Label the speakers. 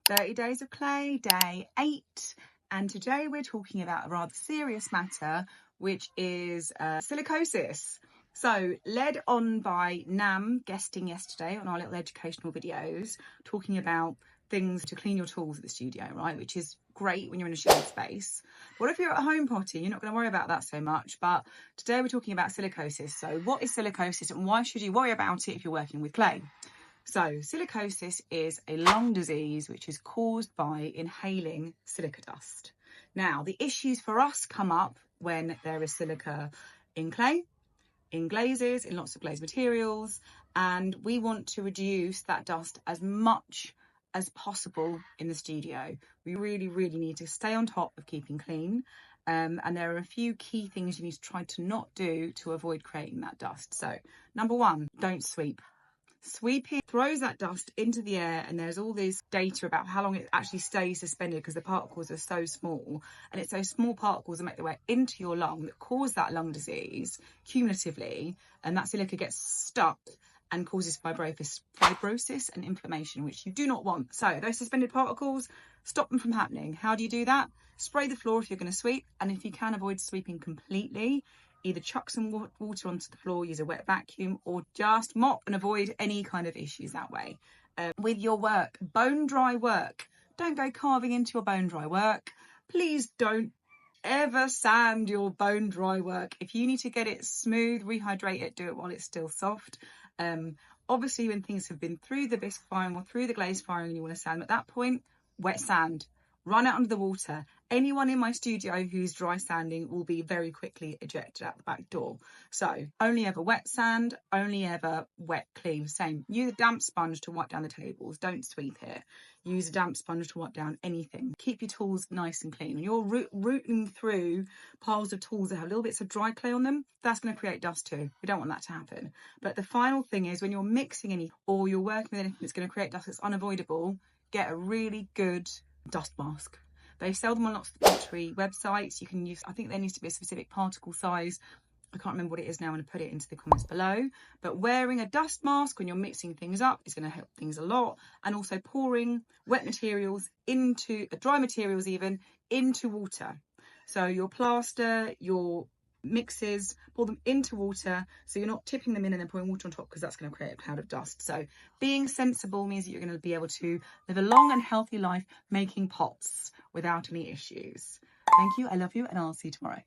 Speaker 1: 30 Days of Clay, day 8. And today we're talking about a rather serious matter, which is silicosis. So, led on by Nam guesting yesterday on our little educational videos, talking about things to clean your tools at the studio, right? Which is great when you're in a shared space. What if you're at a home party? You're not going to worry about that so much. But today we're talking about silicosis. So, what is silicosis and why should you worry about it if you're working with clay? So, silicosis is a lung disease which is caused by inhaling silica dust. Now, the issues for us come up when there is silica in clay, in glazes, in lots of glazed materials, and we want to reduce that dust as much as possible in the studio. We really need to stay on top of keeping clean. And there are a few key things you need to try to not do to avoid creating that dust. So, number one, don't sweep. Sweeping throws that dust into the air, and there's all this data about how long it actually stays suspended because the particles are so small, and it's those small particles that make their way into your lung that cause that lung disease cumulatively, and that silica gets stuck and causes fibrosis and inflammation, which you do not want. So those suspended particles, stop them from happening. How do you do that? Spray the floor if you're going to sweep, and if you can avoid sweeping completely, either chuck some water onto the floor, use a wet vacuum, or just mop and avoid any kind of issues that way. With your work, bone dry work, don't go carving into your bone dry work. Please don't ever sand your bone dry work. If you need to get it smooth, rehydrate it, do it while it's still soft. Obviously, when things have been through the bisque firing or through the glaze firing and you want to sand them at that point, wet sand. Run out under the water. Anyone in my studio who's dry sanding will be very quickly ejected out the back door. So only ever wet sand, only ever wet clean. Same. Use a damp sponge to wipe down the tables. Don't sweep here. Use a damp sponge to wipe down anything. Keep your tools nice and clean. When you're rooting through piles of tools that have little bits of dry clay on them, that's going to create dust too. We don't want that to happen. But the final thing is when you're mixing any or you're working with anything that's going to create dust that's unavoidable, get a really good dust mask. They sell them on lots of factory websites. You can use, I think there needs to be a specific particle size. I can't remember what it is now. I'm going to put it into the comments below. But wearing a dust mask when you're mixing things up is going to help things a lot. And also pouring wet materials into, dry materials even, into water. So your plaster, your mixes, pour them into water so you're not tipping them in and then pouring water on top because that's going to create a cloud of dust. So being sensible means that you're going to be able to live a long and healthy life making pots without any issues. Thank you, I love you, and I'll see you tomorrow.